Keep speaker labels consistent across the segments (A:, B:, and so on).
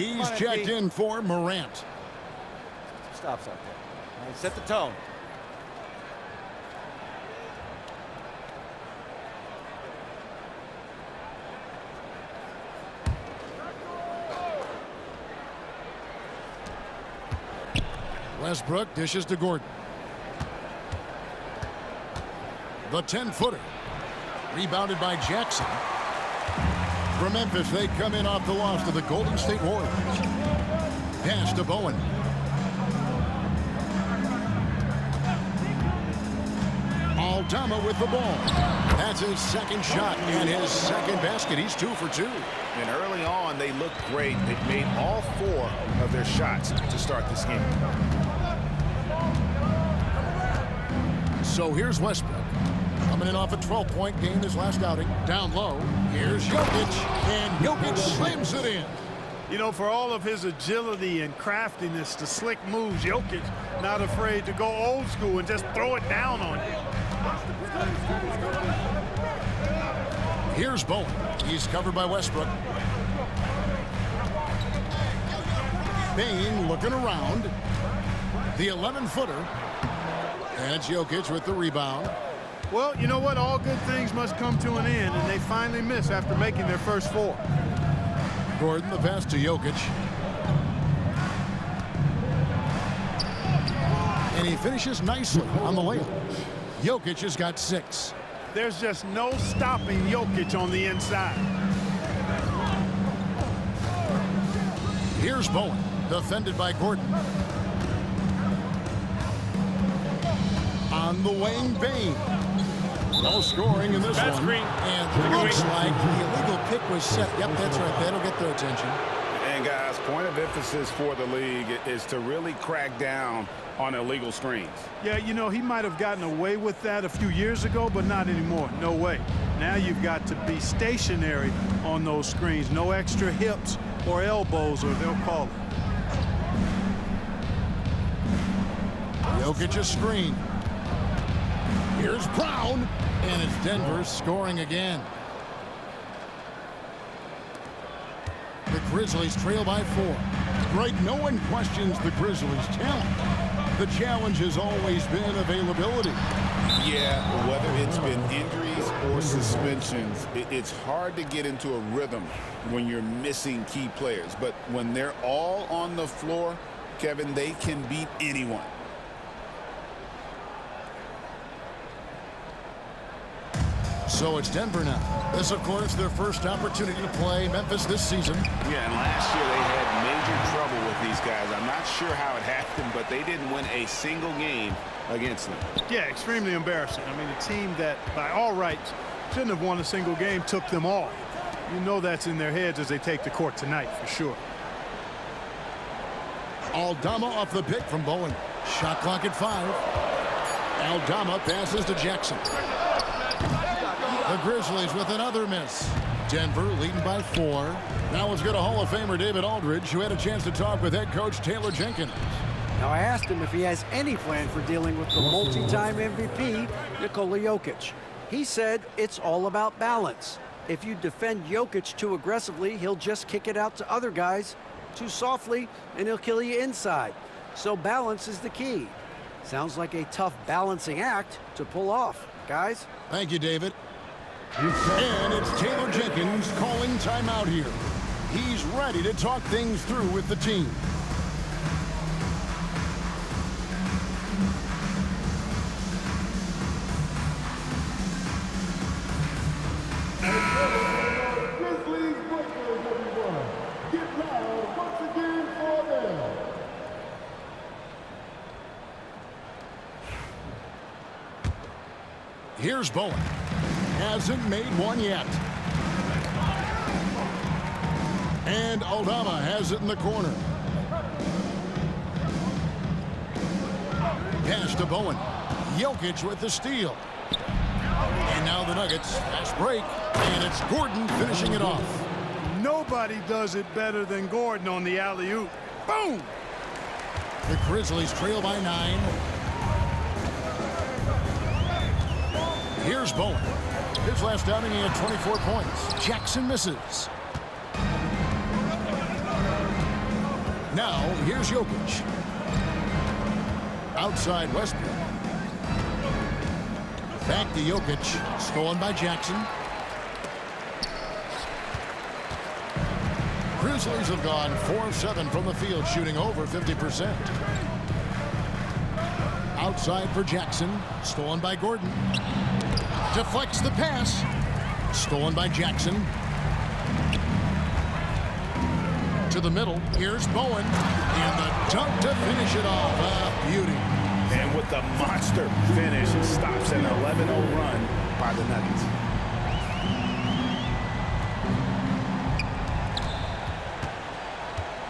A: He's checked in for Morant.
B: Stops out there. Right, set the tone.
A: Westbrook dishes to Gordon. The 10-footer. Rebounded by Jackson. For Memphis, they come in off the loss to the Golden State Warriors. Pass to Bowen. Aldama with the ball. That's his second shot and his second basket. He's 2 for 2.
C: And early on, they looked great. They've made all 4 of their shots to start this game.
A: So here's Westbrook. Coming in off a 12-point game his last outing. Down low. Here's Jokic. And Jokic slams it in.
D: You know, for all of his agility and craftiness, the slick moves, Jokic not afraid to go old school and just throw it down on you.
A: Here's Bowen. He's covered by Westbrook. Bane looking around. The 11-footer. And it's Jokic with the rebound.
D: Well, you know what? All good things must come to an end, and they finally miss after making their first 4.
A: Gordon, the pass to Jokic. And he finishes nicely on the layup. Jokic has got 6.
D: There's just no stopping Jokic on the inside.
A: Here's Bowen, defended by Gordon. On the wing, Bane. No scoring in this one.
D: Screen.
A: And looks like the illegal pick was set. Yep, that's right. That'll get their attention.
C: And, guys, point of emphasis for the league is to really crack down on illegal screens.
D: Yeah, you know, he might have gotten away with that a few years ago, but not anymore. No way. Now you've got to be stationary on those screens. No extra hips or elbows, or they'll call it.
A: Jokic a screen. Here's Brown, and it's Denver scoring again. The Grizzlies trail by 4. Greg, no one questions the Grizzlies' talent. The challenge has always been availability.
C: Yeah, whether it's been injuries or suspensions, it's hard to get into a rhythm when you're missing key players. But when they're all on the floor, Kevin, they can beat anyone.
A: So it's Denver now. This, of course, their first opportunity to play Memphis this season.
C: Yeah, and last year they had major trouble with these guys. I'm not sure how it happened, but they didn't win a single game against them.
D: Yeah, extremely embarrassing. I mean, a team that, by all rights, shouldn't have won a single game took them all. You know that's in their heads as they take the court tonight, for sure.
A: Aldama off the pick from Bowen. Shot clock at 5. Aldama passes to Jackson. The Grizzlies with another miss. Denver leading by 4. Now let's go to Hall of Famer David Aldridge, who had a chance to talk with head coach Taylor Jenkins.
E: Now, I asked him if he has any plan for dealing with the multi-time MVP, Nikola Jokic. He said it's all about balance. If you defend Jokic too aggressively, he'll just kick it out to other guys too softly, and he'll kill you inside. So balance is the key. Sounds like a tough balancing act to pull off, guys.
A: Thank you, David. And it's Taylor Jenkins calling timeout here. He's ready to talk things through with the team.
F: Grizzlies breakers, everyone. Get loud once again for them.
A: Here's Bowen. Hasn't made one yet. And Aldama has it in the corner. Pass to Bowen. Jokic with the steal. And now the Nuggets. Fast break. And it's Gordon finishing it off.
D: Nobody does it better than Gordon on the alley-oop. Boom!
A: The Grizzlies trail by 9. Here's Bowen. His last outing, he had 24 points. Jackson misses. Now, here's Jokic. Outside Westbrook. Back to Jokic. Stolen by Jackson. Grizzlies have gone 4-7 from the field, shooting over 50%. Outside for Jackson. Stolen by Gordon. Deflects the pass. Stolen by Jackson. To the middle. Here's Bowen. And the dunk to finish it off. A beauty.
C: And with the monster finish, it stops an 11-0 run by the Nuggets.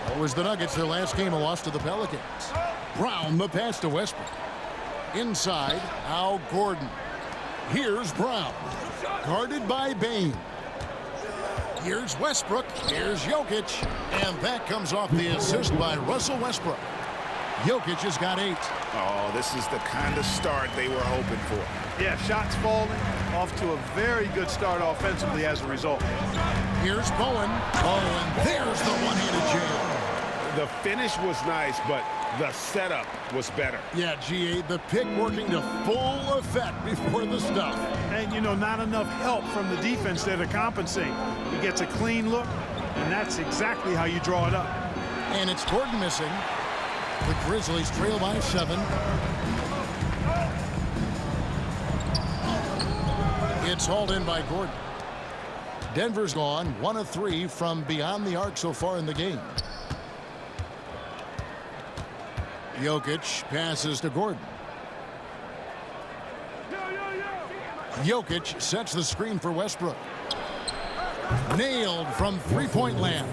A: That was the Nuggets. Their last game, a loss to the Pelicans. Brown, the pass to Westbrook. Inside, Al Gordon. Here's Brown. Guarded by Bane. Here's Westbrook. Here's Jokic. And that comes off the assist by Russell Westbrook. Jokic has got 8.
C: Oh, this is the kind of start they were hoping for.
D: Yeah, shots falling. Off to a very good start offensively as a result.
A: Here's Bowen. Oh, and there's the one-handed jam.
C: The finish was nice, but the setup was better.
A: Yeah, G.A., the pick working to full effect before the stuff.
D: And, you know, not enough help from the defense there to compensate. He gets a clean look, and that's exactly how you draw it up.
A: And it's Gordon missing. The Grizzlies trail by 7. It's hauled in by Gordon. Denver's gone 1 of 3 from beyond the arc so far in the game. Jokic passes to Gordon. Jokic sets the screen for Westbrook. Nailed from three-point land.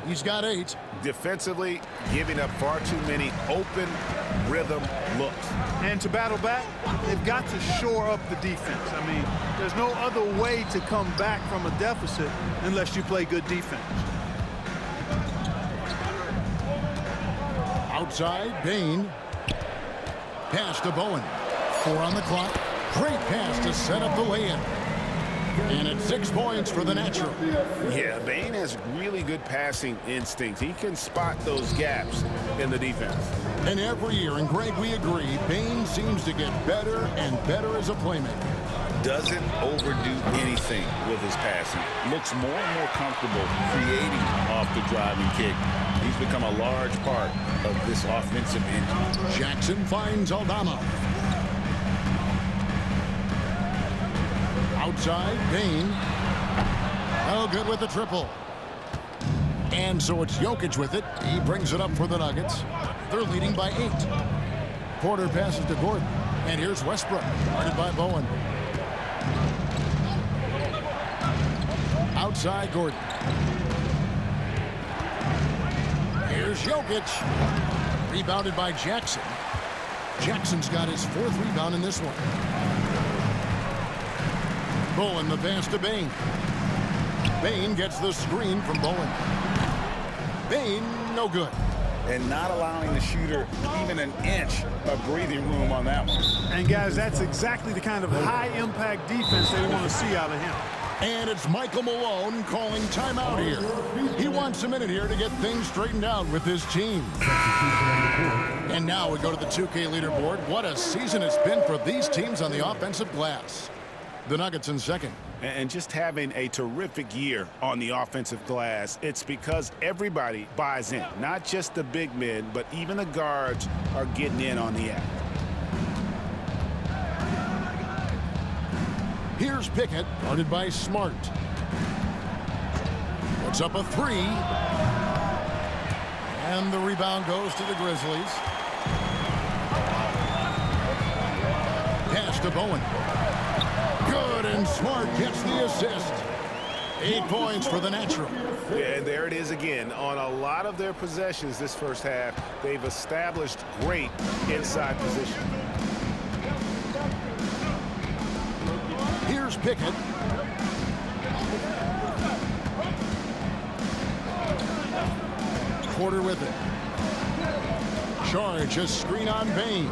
A: He's got 8.
C: Defensively, giving up far too many open rhythm looks.
D: And to battle back, they've got to shore up the defense. I mean, there's no other way to come back from a deficit unless you play good defense.
A: Outside, Bane. Pass to Bowen. 4 on the clock. Great pass to set up the lay-in. And it's 6 points for the natural.
C: Yeah, Bane has really good passing instinct. He can spot those gaps in the defense.
A: And every year, and Greg, we agree, Bane seems to get better and better as a playmaker.
C: Doesn't overdo anything with his passing. Looks more and more comfortable creating off the driving kick. He's become a large part of this offensive engine.
A: Jackson finds Aldama. Outside, Bane. Oh, good with the triple. And so it's Jokic with it. He brings it up for the Nuggets. They're leading by 8. Porter passes to Gordon. And here's Westbrook, guarded by Bowen. Outside, Gordon. Here's Jokic. Rebounded by Jackson. Jackson's got his 4th rebound in this one. Bowen, the pass to Bane. Bane gets the screen from Bowen. Bane, no good.
C: And not allowing the shooter even an inch of breathing room on that one.
D: And, guys, that's exactly the kind of high-impact defense they want to see out of him.
A: And it's Michael Malone calling timeout here. He wants a minute here to get things straightened out with his team. And now we go to the 2K leaderboard. What a season it's been for these teams on the offensive glass. The Nuggets in second.
C: And just having a terrific year on the offensive glass, it's because everybody buys in. Not just the big men, but even the guards are getting in on the act.
A: Here's Pickett, guarded by Smart. Puts up a 3. And the rebound goes to the Grizzlies. Pass to Bowen. Good, and Smart gets the assist. 8 points for the natural.
C: Yeah, and there it is again. On a lot of their possessions this first half, they've established great inside position.
A: Here's Pickett. Porter with it. Charge, a screen on Bane.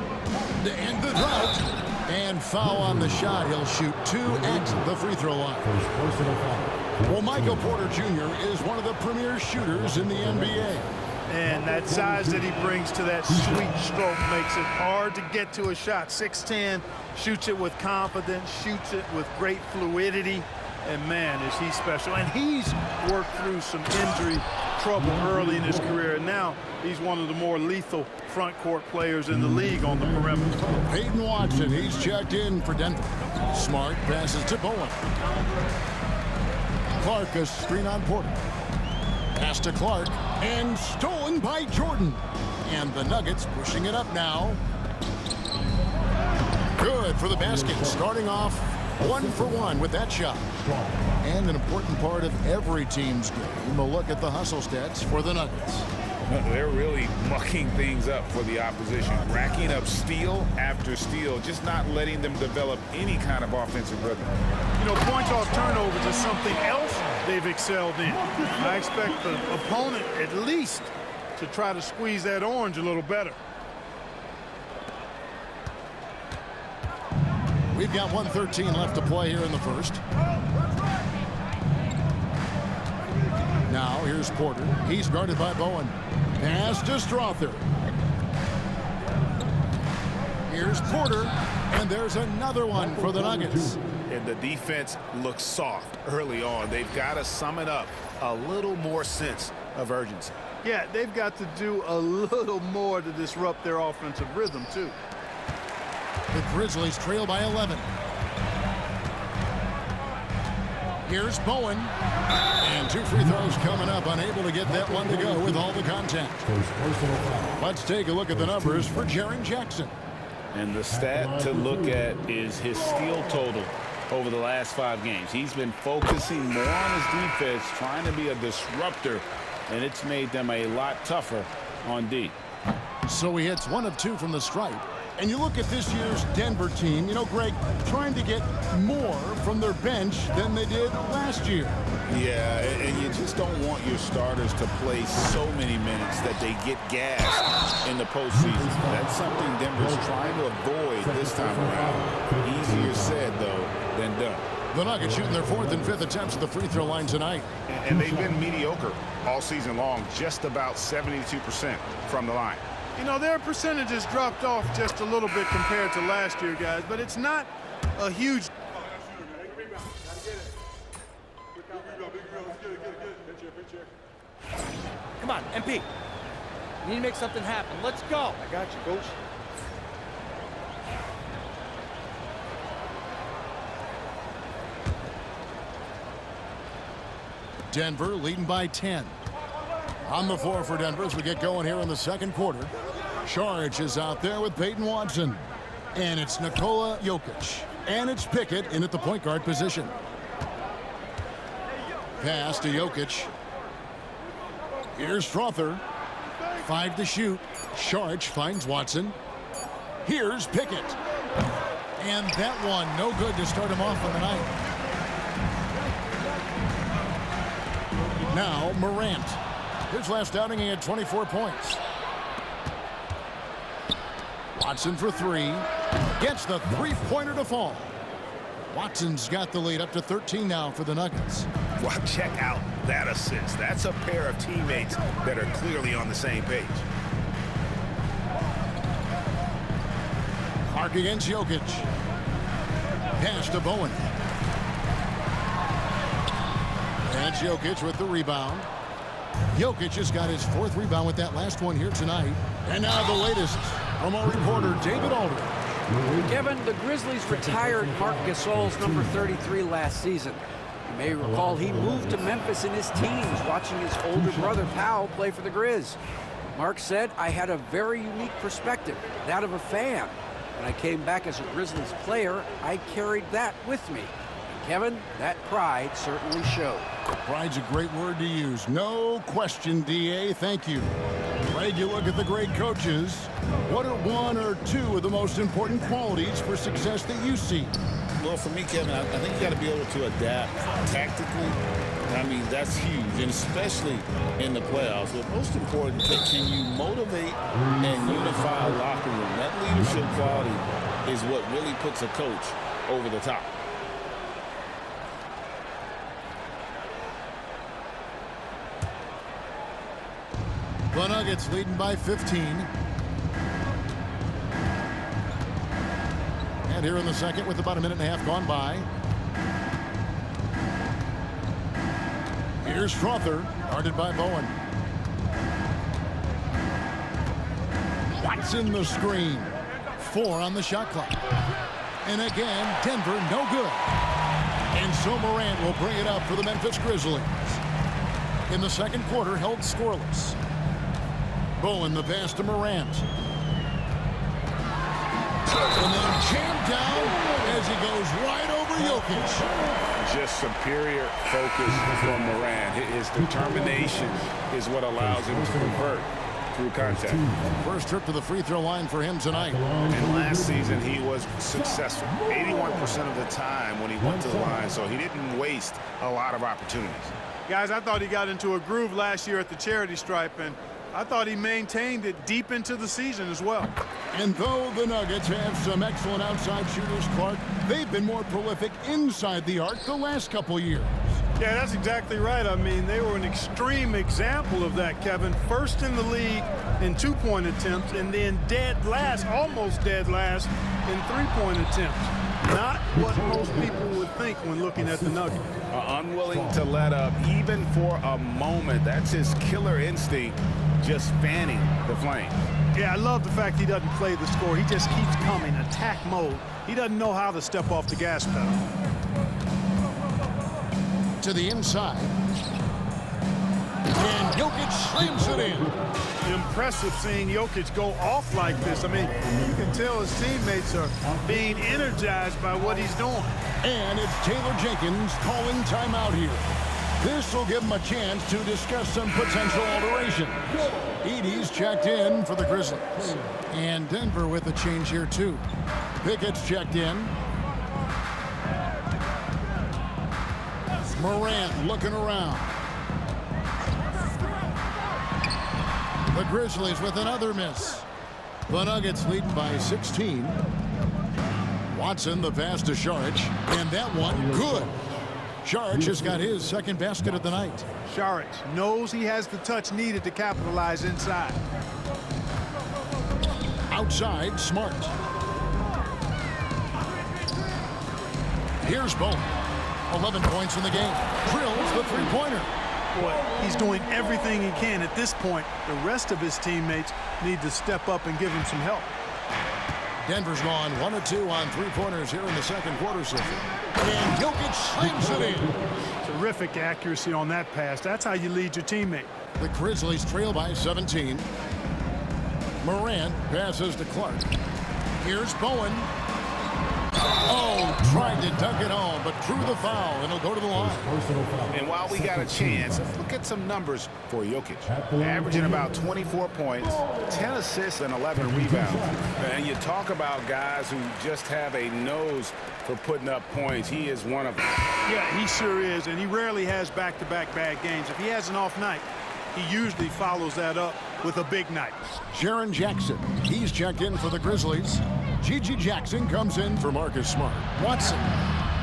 A: To end the drought. And foul on the shot. He'll shoot 2 at the free throw line. Well, Michael Porter Jr. is one of the premier shooters in the NBA.
D: And that size that he brings to that sweet stroke makes it hard to get to a shot. 6'10", shoots it with confidence, shoots it with great fluidity. And man, is he special. And he's worked through some injury trouble early in his career. And now he's one of the more lethal front court players in the league on the perimeter.
A: Peyton Watson, he's checked in for Denver. Smart passes to Bowen. Clark, a screen on Porter. Pass to Clark, and stolen by Jordan. And the Nuggets pushing it up now. Good for the basket, starting off 1 for 1 with that shot. And an important part of every team's game, a look at the hustle stats for the Nuggets.
C: They're really mucking things up for the opposition, racking up steal after steal, just not letting them develop any kind of offensive rhythm.
D: You know, points off turnovers is something else they've excelled in. I expect the opponent at least to try to squeeze that orange a little better.
A: We've got 1:13 left to play here in the first. Now here's Porter. He's guarded by Bowen. Pass to Strother. Here's Porter, and there's another one for the Nuggets.
C: And the defense looks soft early on. They've got to sum it up. A little more sense of urgency.
D: Yeah, they've got to do a little more to disrupt their offensive rhythm, too.
A: The Grizzlies trail by 11. Here's Bowen. And 2 free throws coming up, unable to get that one to go with all the contact. Let's take a look at the numbers for Jaren Jackson.
C: And the stat to look at is his steal total over the last 5 games. He's been focusing more on his defense, trying to be a disruptor, and it's made them a lot tougher on D.
A: So he hits 1 of 2 from the stripe. And you look at this year's Denver team, you know, Greg, trying to get more from their bench than they did last year.
C: Yeah, and you just don't want your starters to play so many minutes that they get gassed in the postseason. That's something Denver's trying to avoid this time around. Easier said, though, than done.
A: The Nuggets shooting their 4th and 5th attempts at the free throw line tonight.
C: And they've been mediocre all season long, just about 72% from the line.
D: You know, their percentages dropped off just a little bit compared to last year, guys, but it's not a huge...
B: Come on, MP. You need to make something happen. Let's go.
D: I got you, Coach.
A: Denver leading by 10. On the floor for Denver as we get going here in the second quarter. Saric is out there with Peyton Watson. And it's Nikola Jokic. And it's Pickett in at the point guard position. Pass to Jokic. Here's Strother. 5 to shoot. Saric finds Watson. Here's Pickett. And that one no good to start him off on the night. Now Morant. His last outing, he had 24 points. Watson for 3. Gets the three-pointer to fall. Watson's got the lead up to 13 now for the Nuggets.
C: Well, check out that assist. That's a pair of teammates that are clearly on the same page.
A: Clark against Jokic. Pass to Bowen. And Jokic with the rebound. Jokic just got his 4th rebound with that last one here tonight. And now the latest from our reporter, David Aldridge.
E: Kevin, the Grizzlies retired Marc Gasol's number 33 last season. You may recall he moved to Memphis in his teens, watching his older brother Pau play for the Grizz. Mark said, "I had a very unique perspective, that of a fan. When I came back as a Grizzlies player, I carried that with me." And Kevin, that pride certainly showed.
A: Pride's a great word to use. No question, D.A. Thank you. Greg, you look at the great coaches. What are 1 or 2 of the most important qualities for success that you see?
C: Well, for me, Kevin, I think you got to be able to adapt tactically. I mean, that's huge, and especially in the playoffs. But most important, can you motivate and unify a locker room? That leadership quality is what really puts a coach over the top.
A: The Nuggets leading by 15. And here in the second with about a minute and a half gone by. Here's Strother, guarded by Bowen. Watson the screen. 4 on the shot clock. And again, Denver no good. And so Morant will bring it up for the Memphis Grizzlies. In the second quarter, held scoreless. Bowen the pass to Morant. And then jammed down as he goes right over Jokic.
C: Just superior focus from Morant. His determination is what allows him to convert through contact.
A: First trip to the free throw line for him tonight.
C: And last season he was successful 81% of the time when he went to the line, so he didn't waste a lot of opportunities.
D: Guys, I thought he got into a groove last year at the charity stripe, and I thought he maintained it deep into the season as well.
A: And though the Nuggets have some excellent outside shooters, Clark, they've been more prolific inside the arc the last couple years.
D: Yeah, that's exactly right. I mean, they were an extreme example of that, Kevin. First in the league in two-point attempts, and then dead last, almost dead last, in three-point attempts. Not what most people would think when looking at the Nuggets.
C: Unwilling to let up even for a moment. That's his killer instinct, just fanning the flame.
D: Yeah, I love the fact he doesn't play the score. He just keeps coming, attack mode. He doesn't know how to step off the gas pedal.
A: To the inside. And Jokic slams it in.
D: Impressive seeing Jokic go off like this. I mean, you can tell his teammates are being energized by what he's doing.
A: And it's Taylor Jenkins calling timeout here. This will give him a chance to discuss some potential alterations. Edey's checked in for the Grizzlies. And Denver with a change here, too. Pickett's checked in. Morant looking around. The Grizzlies with another miss. The Nuggets leading by 16. Watson the pass to Saric. And that one good. Saric has got his second basket of the night.
D: Saric knows he has the touch needed to capitalize inside.
A: Outside, Smart. Here's Bowen. 11 points in the game. Drills the three-pointer.
D: Boy, he's doing everything he can at this point. The rest of his teammates need to step up and give him some help.
A: Denver's gone 1 of 2 on three-pointers here in the second quarter so far. And Jokic slams it in.
D: Terrific accuracy on that pass. That's how you lead your teammate.
A: The Grizzlies trail by 17. Morant passes to Clark. Here's Bowen. Oh, tried to dunk it home, but drew the foul, and he'll go to the line.
C: And while we got a chance, look at some numbers for Jokic. Averaging about 24 points, 10 assists, and 11 rebounds. And you talk about guys who just have a nose for putting up points. He is one of them.
D: Yeah, he sure is, and he rarely has back-to-back bad games. If he has an off night, he usually follows that up with a big night.
A: Jaren Jackson, he's checked in for the Grizzlies. Gigi Jackson comes in for Marcus Smart. Watson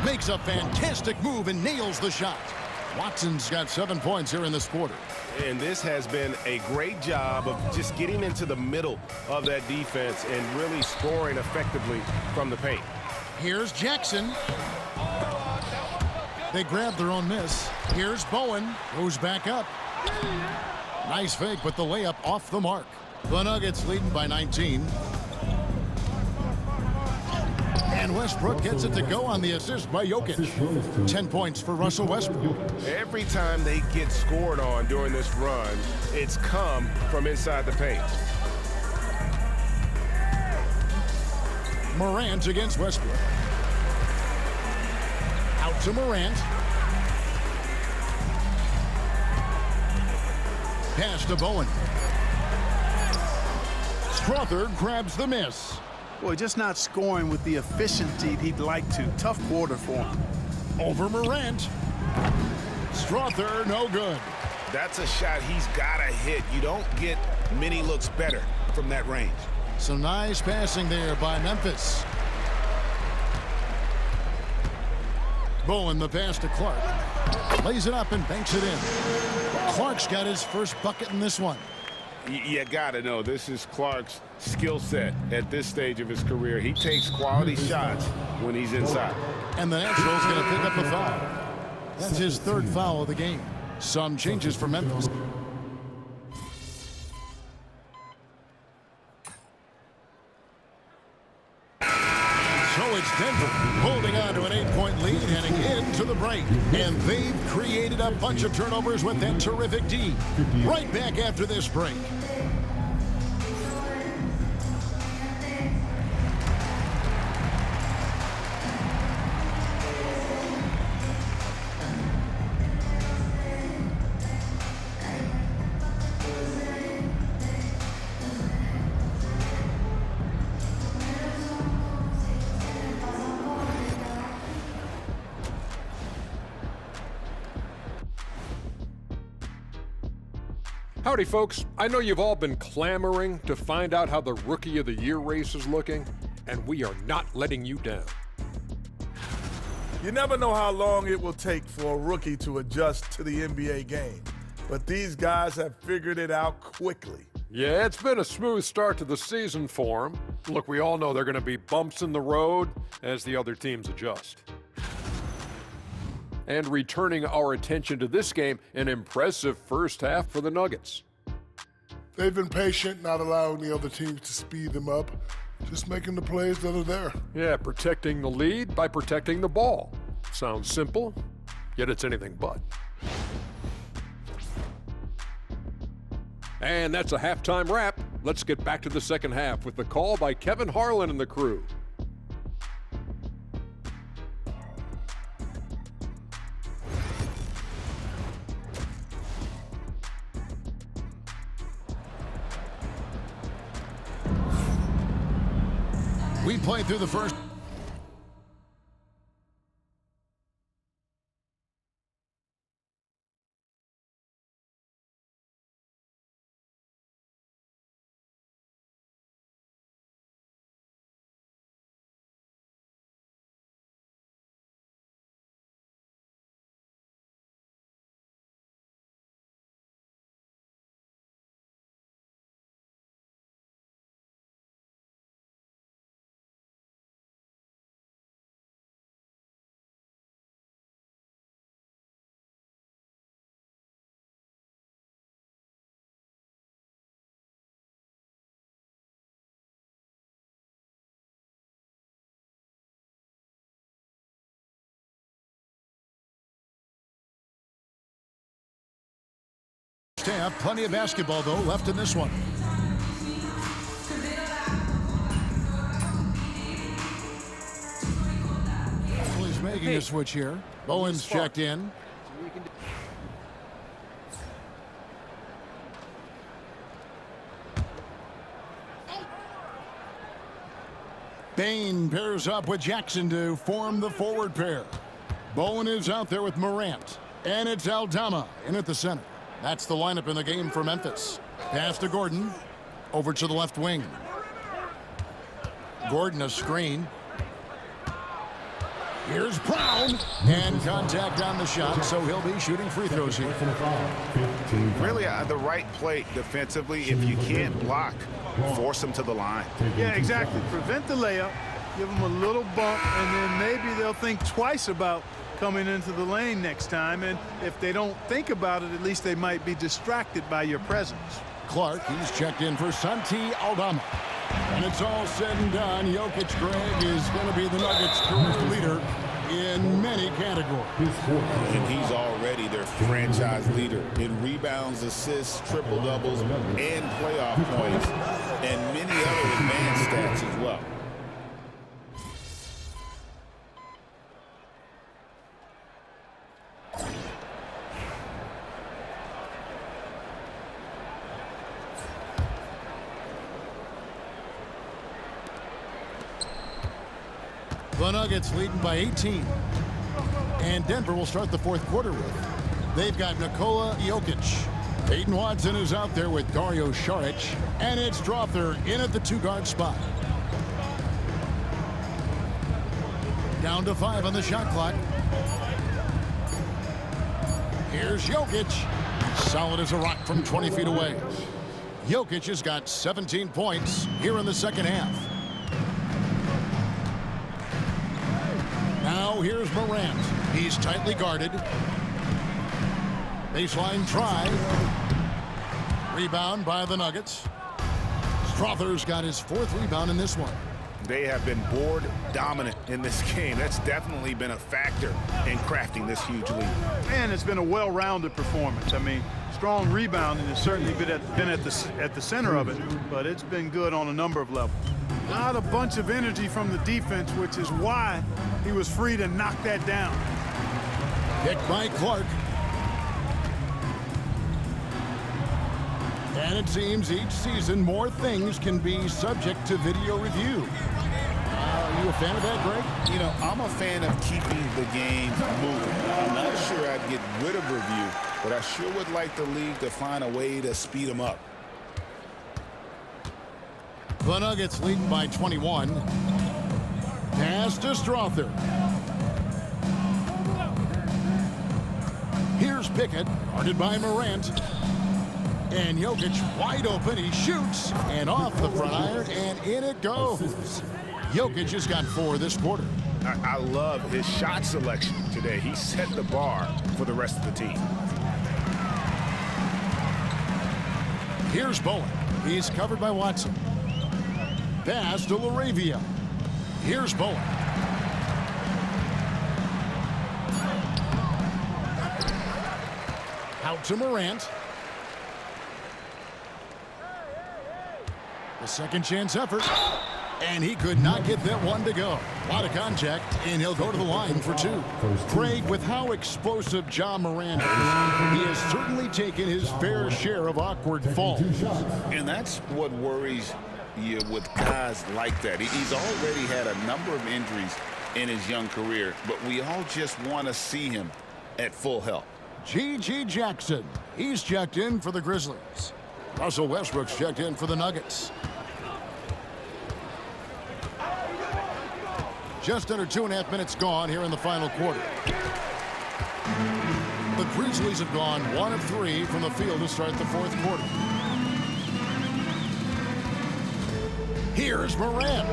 A: makes a fantastic move and nails the shot. Watson's got 7 points here in this quarter.
G: And this has been a great job of just getting into the middle of that defense and really scoring effectively from the paint.
A: Here's Jackson. They grab their own miss. Here's Bowen, goes back up. Nice fake, but the layup off the mark. The Nuggets leading by 19. And Westbrook gets it to go on the assist by Jokic. 10 points for Russell Westbrook.
G: Every time they get scored on during this run, it's come from inside the paint.
A: Morant against Westbrook. Out to Morant. Pass to Bowen. Strother grabs the miss.
D: Boy, just not scoring with the efficiency he'd like to. Tough quarter for him.
A: Over Morant. Strother, no good.
C: That's a shot he's got to hit. You don't get many looks better from that range.
A: Some nice passing there by Memphis. Bowen the pass to Clark. Lays it up and banks it in. Clark's got his first bucket in this one.
C: You got to know this is Clark's skill set at this stage of his career. He takes quality shots when he's inside.
A: And the Nationals going to pick up a foul. That's his third foul of the game. Some changes for Memphis. So it's Denver holding on to an 8-point lead heading into the break. And they've created a bunch of turnovers with that terrific D. Right back after this break.
H: Howdy, folks. I know you've all been clamoring to find out how the Rookie of the Year race is looking, and we are not letting you down.
I: You never know how long it will take for a rookie to adjust to the NBA game, but these guys have figured it out quickly.
H: Yeah, it's been a smooth start to the season for them. Look, we all know there are going to be bumps in the road as the other teams adjust. And returning our attention to this game, an impressive first half for the Nuggets.
F: They've been patient, not allowing the other teams to speed them up, just making the plays that are there.
H: Yeah, protecting the lead by protecting the ball. Sounds simple, yet it's anything but. And that's a halftime wrap. Let's get back to the second half with the call by Kevin Harlan and the crew.
A: We played through the first. Half. Plenty of basketball, though, left in this one. Well, he's making a switch here. Bowen's checked in. Bane pairs up with Jackson to form the forward pair. Bowen is out there with Morant. And it's Aldama in at the center. That's the lineup in the game for Memphis. Pass to Gordon. Over to the left wing. Gordon a screen. Here's Brown. And contact on the shot, so he'll be shooting free throws here.
C: Really the right play defensively. If you can't block, force them to the line.
D: Yeah, exactly. Prevent the layup. Give them a little bump, and then maybe they'll think twice about coming into the lane next time, and if they don't think about it, at least they might be distracted by your presence.
A: Clark, he's checked in for Santi Aldama. And it's all said and done. Jokic, Greg, is going to be the Nuggets' career leader in many categories.
C: And he's already their franchise leader in rebounds, assists, triple-doubles, and playoff points, and many other advanced stats as well.
A: The Nuggets leading by 18. And Denver will start the fourth quarter with. They've got Nikola Jokic. Peyton Watson is out there with Dario Saric. And it's Drawther in at the two-guard spot. Down to 5 on the shot clock. Here's Jokic. Solid as a rock from 20 feet away. Jokic has got 17 points here in the second half. Now here's Morant. He's tightly guarded. Baseline try. Rebound by the Nuggets. Strother's got his 4th rebound in this one.
C: They have been board dominant in this game. That's definitely been a factor in crafting this huge lead.
D: And it's been a well-rounded performance. I mean, strong rebounding has certainly been at the center of it, but it's been good on a number of levels. Not a bunch of energy from the defense, which is why he was free to knock that down.
A: Picked by Clark. And it seems each season more things can be subject to video review. Are you a fan of that, Greg?
C: You know, I'm a fan of keeping the game moving. I'm not sure I'd get rid of review, but I sure would like the league to find a way to speed them up.
A: The Nuggets lead by 21. Pass to Strother. Here's Pickett, guarded by Morant. And Jokic wide open. He shoots and off the front iron, and in it goes. Jokic has got 4 this quarter.
C: I love his shot selection today. He set the bar for the rest of the team.
A: Here's Bowen. He's covered by Watson. Pass to LaRavia. Here's Bowen. Out to Morant. The second chance effort. And he could not get that one to go. A lot of contact, and he'll go to the line for 2. Craig, with how explosive Ja Morant is, he has certainly taken his fair share of awkward falls.
C: And that's what worries you with guys like that. He's already had a number of injuries in his young career, but we all just want to see him at full health.
A: G.G. Jackson, he's checked in for the Grizzlies. Russell Westbrook's checked in for the Nuggets. Just under 2.5 minutes gone here in the final quarter. The Grizzlies have gone 1 of 3 from the field to start the 4th quarter. Here's Morant.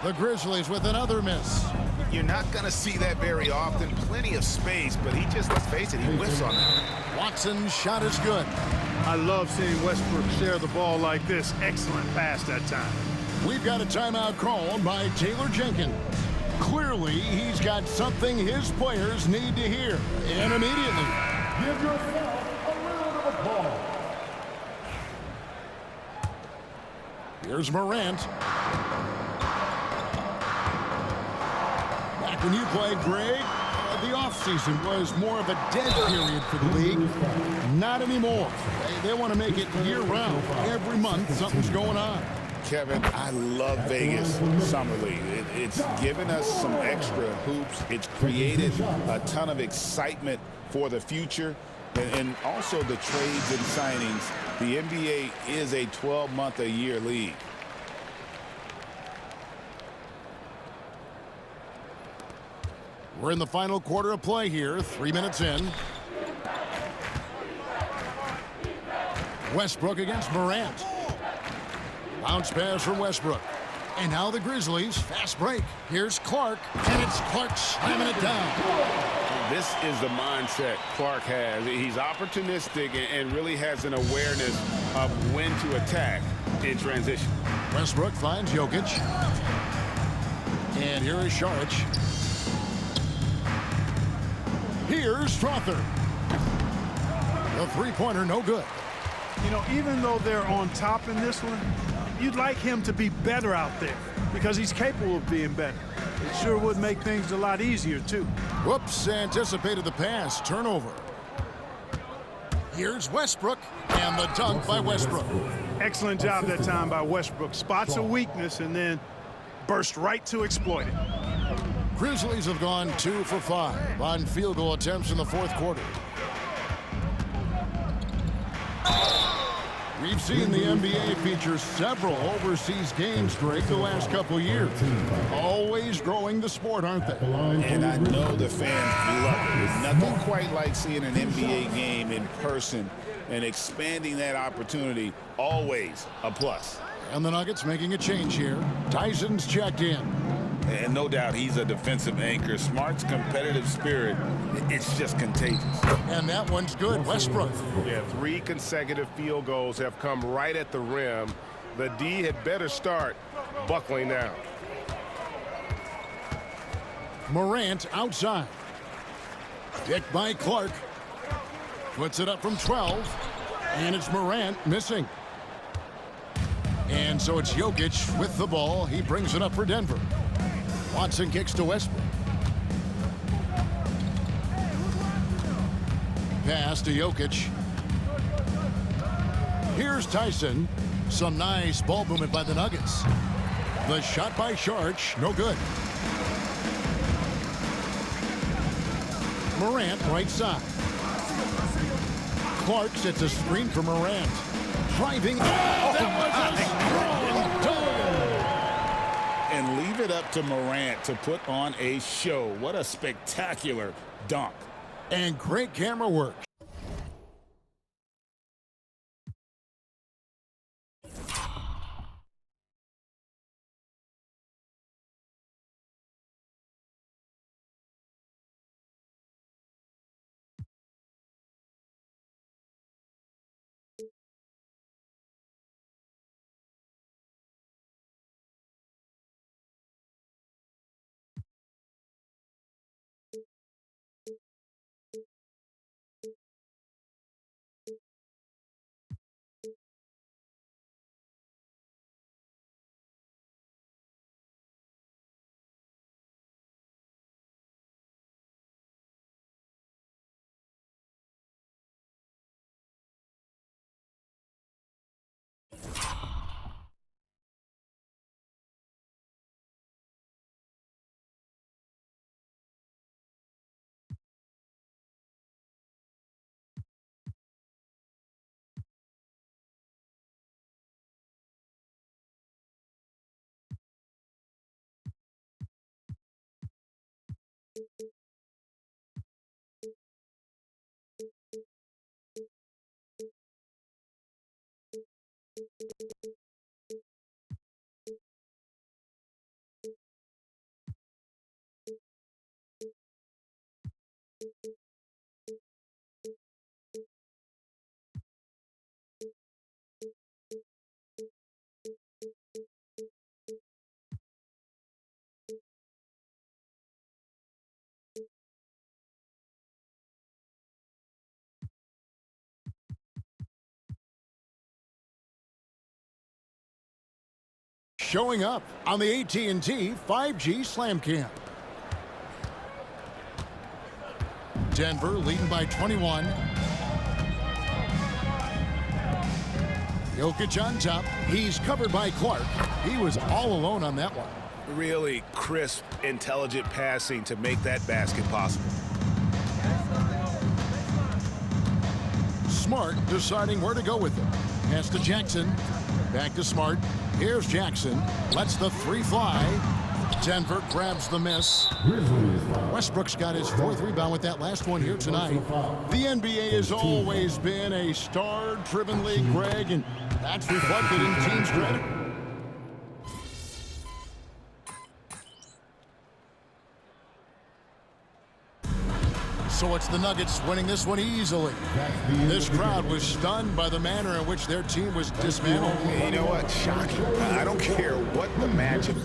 A: The Grizzlies with another miss.
C: You're not going to see that very often. Plenty of space, but he just, let's face it, he whiffs on that.
A: Watson's shot is good.
D: I love seeing Westbrook share the ball like this. Excellent pass that time.
A: We've got a timeout called by Taylor Jenkins. Clearly, he's got something his players need to hear. And immediately, give yourself a round of applause. Here's Morant. Back when you played, Greg, the offseason was more of a dead period for the league. Not anymore. They want to make it year-round. Every month, something's going on.
C: Kevin, I love Vegas Summer League. It's given us some extra hoops. It's created a ton of excitement for the future. And also the trades and signings. The NBA is a 12-month-a-year league.
A: We're in the final quarter of play here, 3 minutes in. Westbrook against Morant. Bounce pass from Westbrook. And now the Grizzlies, fast break. Here's Clark, and it's Clark slamming it down.
C: This is the mindset Clark has. He's opportunistic and really has an awareness of when to attack in transition.
A: Westbrook finds Jokic. And here is Saric. Here's Strother. The three-pointer, no good.
D: You know, even though they're on top in this one, you'd like him to be better out there because he's capable of being better. It sure would make things a lot easier, too.
A: Whoops, anticipated the pass. Turnover. Here's Westbrook, and the dunk by Westbrook.
D: Excellent job that time by Westbrook. Spots a weakness and then burst right to exploit it.
A: Grizzlies have gone 2 for 5 on field goal attempts in the 4th quarter. We've seen the NBA feature several overseas games, Greg, the last couple years. Always growing the sport, aren't they?
C: And I know the fans love it. Nothing quite like seeing an NBA game in person and expanding that opportunity, always a plus.
A: And the Nuggets making a change here. Tyson's checked in.
C: And no doubt he's a defensive anchor. Smart's competitive spirit, it's just contagious.
A: And that one's good. Westbrook.
G: Yeah, 3 consecutive field goals have come right at the rim. The D had better start buckling down.
A: Morant outside. Picked by Clark. Puts it up from 12. And it's Morant missing. And so it's Jokic with the ball. He brings it up for Denver. Watson kicks to Westbrook. Pass to Jokic. Here's Tyson. Some nice ball movement by the Nuggets. The shot by Sharch, no good. Morant right side. Clark sets a screen for Morant. Driving. That was a strong dunk.
C: And leave it up to Morant to put on a show. What a spectacular dunk.
A: And great camera work. Showing up on the AT&T 5G Slam Cam. Denver leading by 21. Jokic on top. He's covered by Clark. He was all alone on that one.
G: Really crisp, intelligent passing to make that basket possible.
A: Smart deciding where to go with it. Pass to Jackson. Back to Smart. Here's Jackson. Lets the three fly. Denver grabs the miss. Westbrook's got his 4th rebound with that last one here tonight. The NBA has always been a star-driven league, Greg, and that's reflected in teams' credit. So it's the Nuggets winning this one easily. This crowd was stunned by the manner in which their team was dismantled.
C: You know what? Shocking. I don't care what the matchup.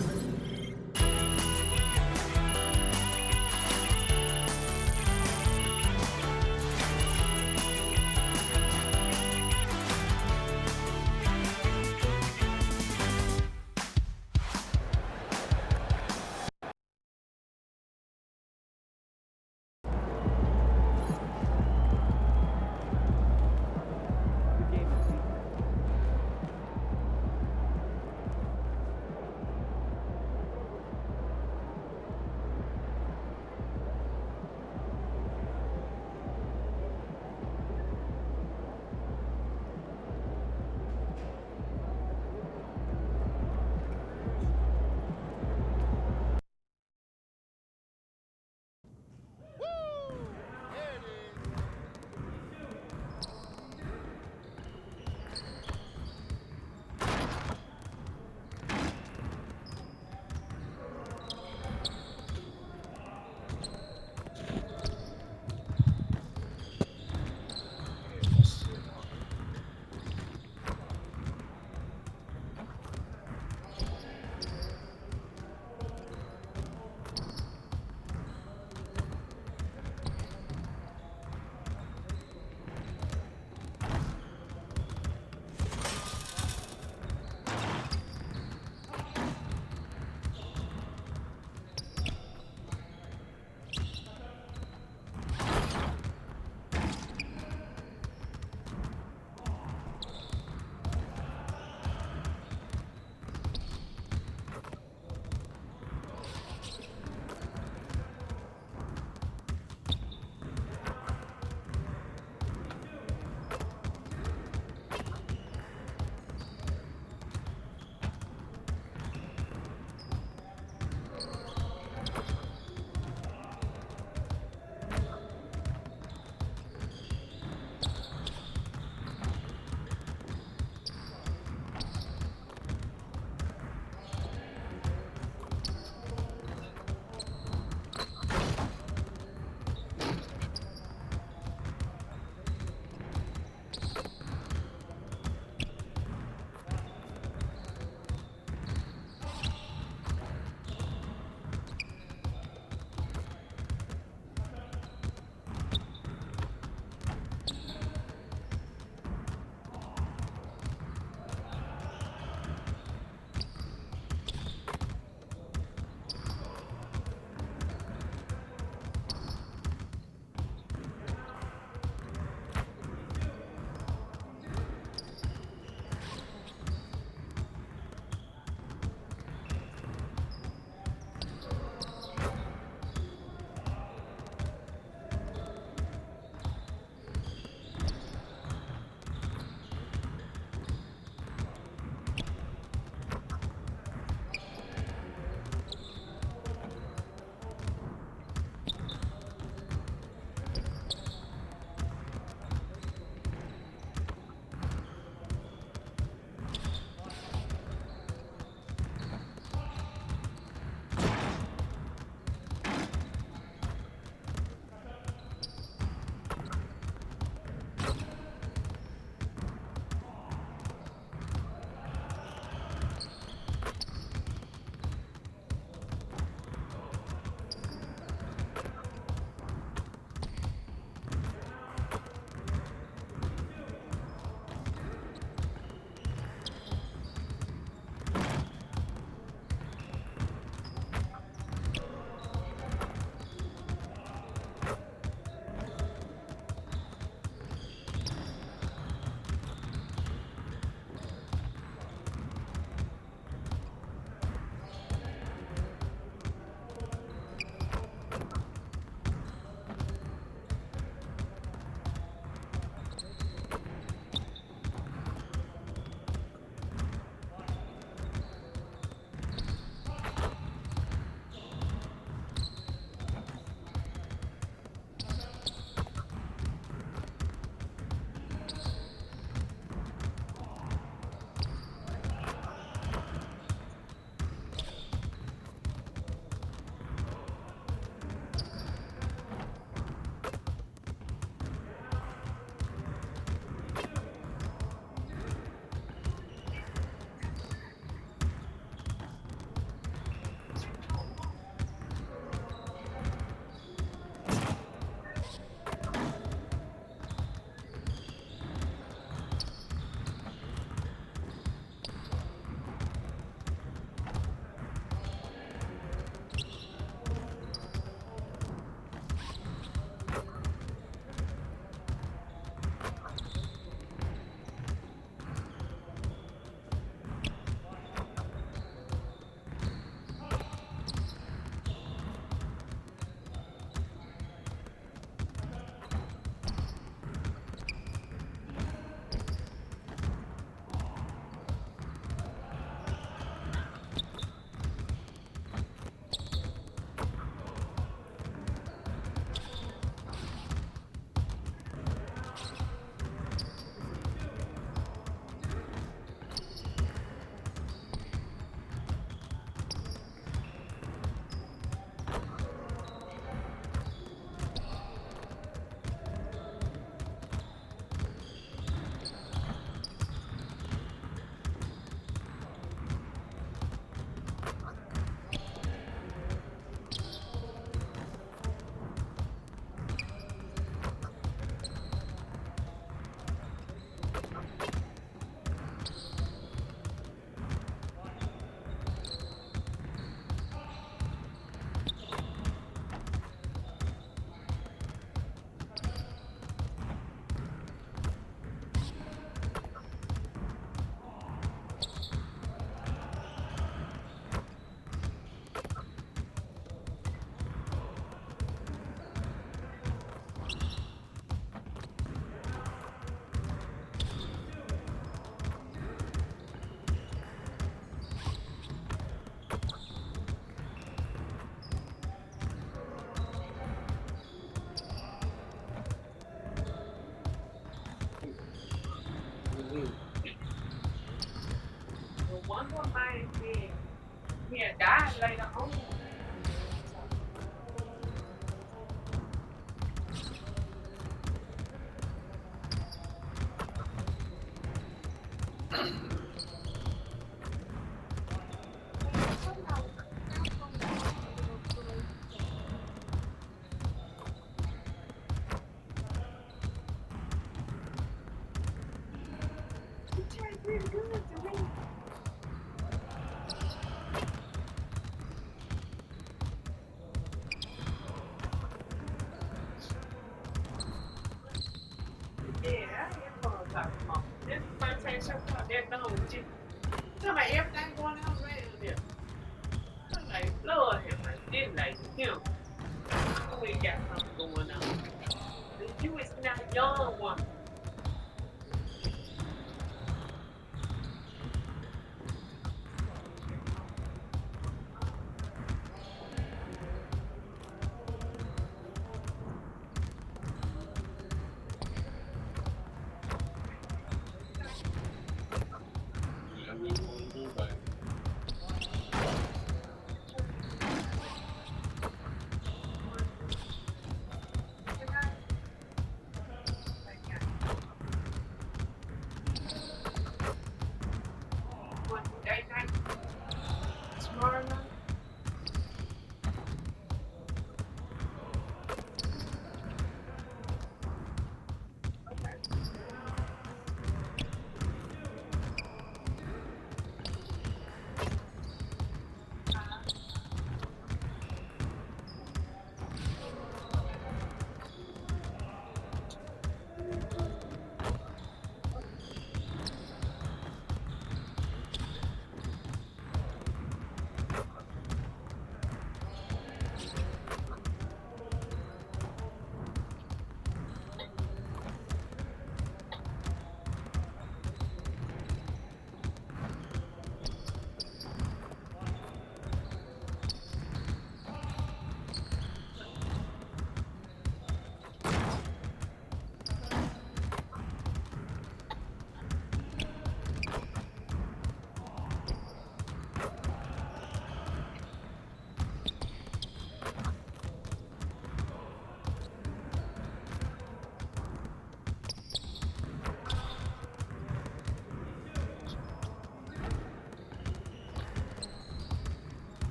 J: die later on. Somebody, everything going on right there. I'm like, Lord, this like him. We got something going on. You is not young one.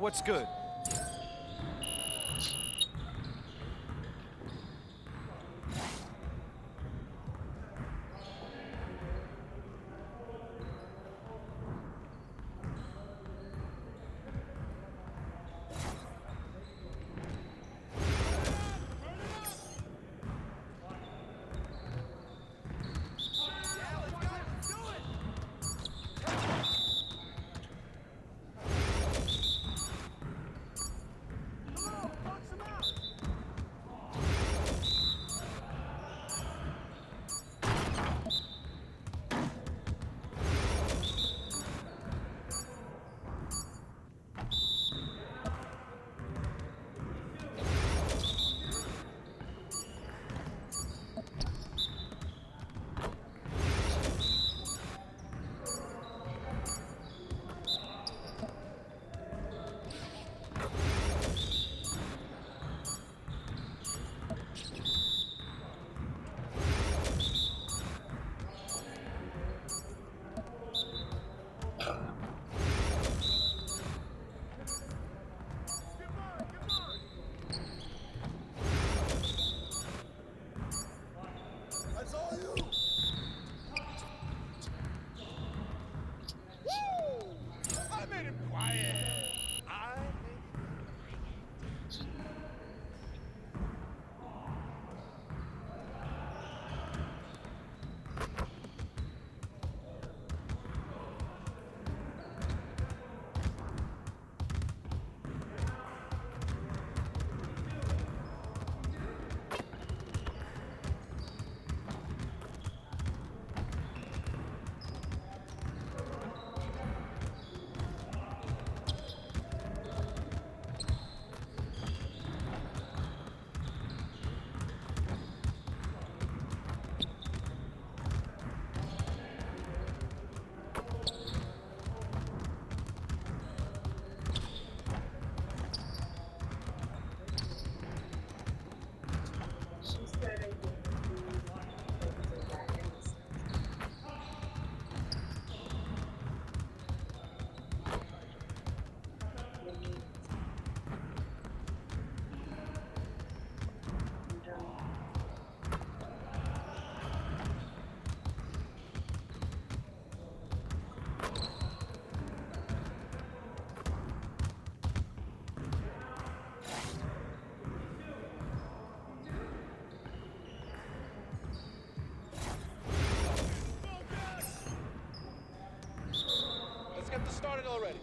B: What's good? Started already.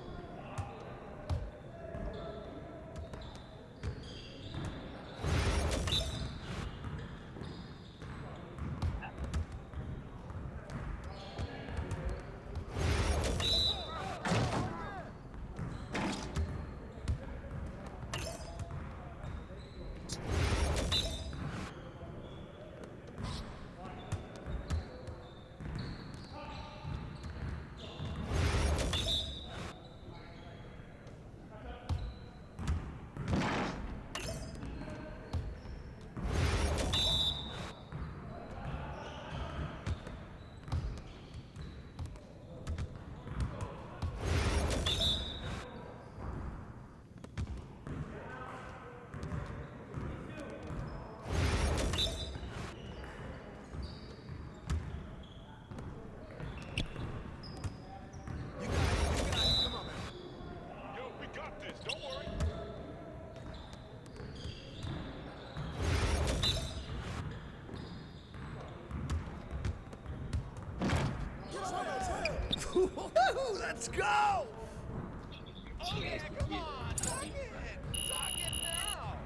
I: Let's go!
J: Oh, yeah, come on.
B: Suck it now.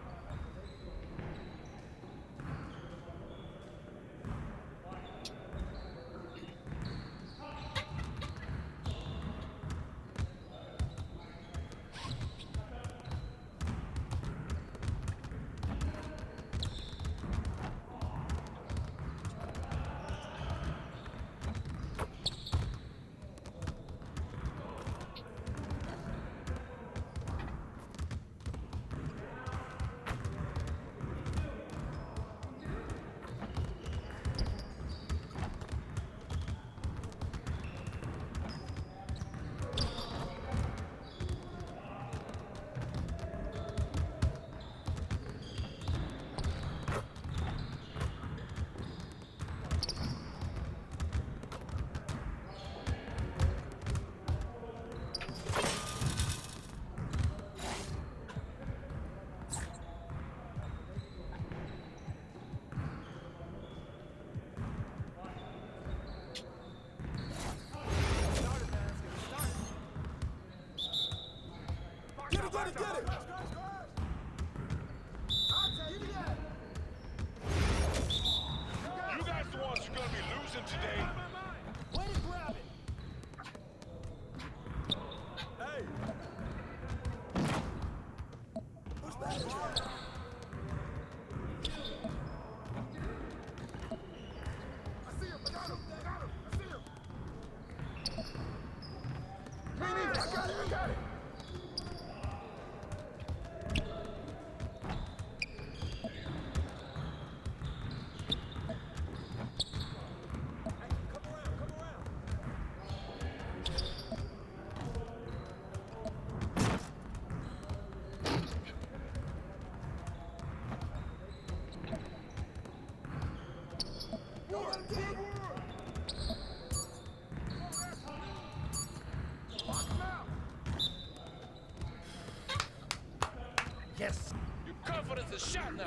K: Yes. Your confidence is shot now.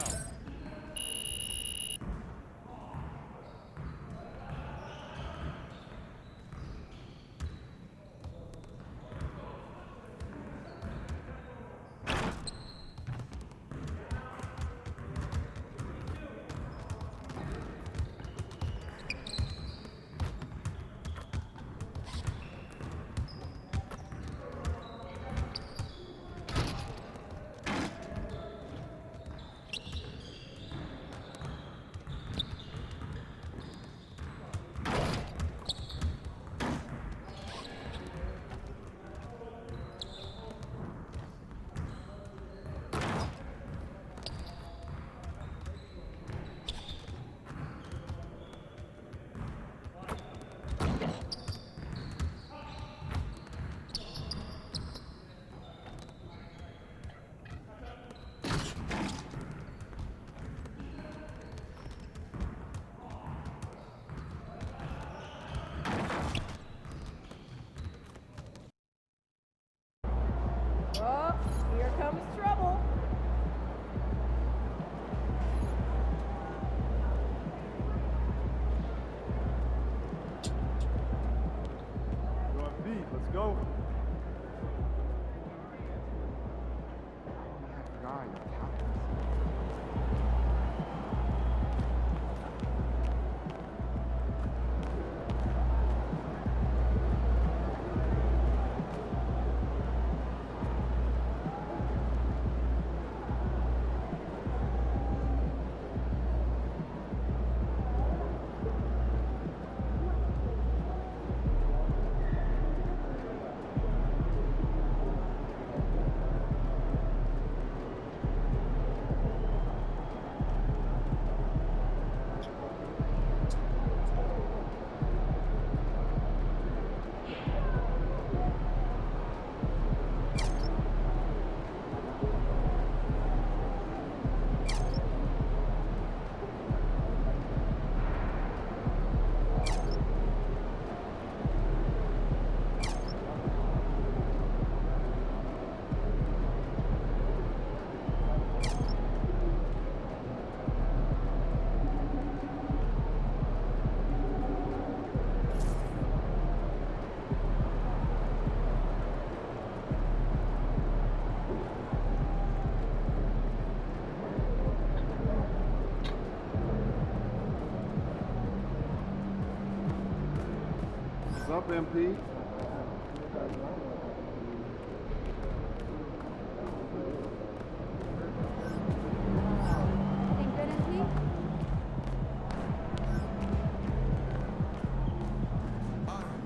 L: Oh, here comes trouble.
M: Go on feet, let's go. What's up, MP?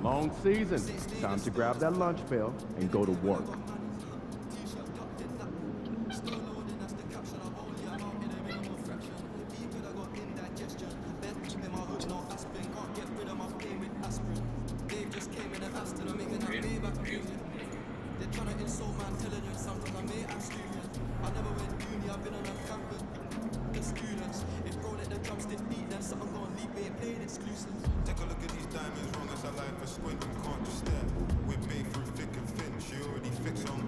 M: Long season. Time to grab that lunch bell and go to work.
N: Take a look at these diamonds, wrong as I lie for squint and can't just stare. We're paid through thick and thin, she already fixed on.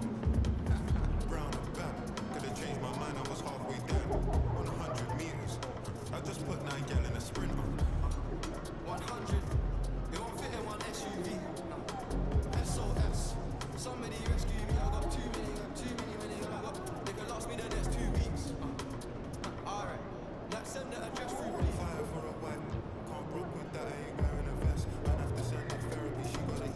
N: Brown and back, could have changed my mind, I was halfway there. 100 meters, I just put 9 gal in a sprint on. 100, it won't fit in one SUV. SOS, somebody rescue me, I got too many, I got, they can last me the next 2 weeks. Alright, let's send the address through. Fire for a wipe. Can't broke with that, I ain't wearing a vest. Man have to send her therapy, she got it.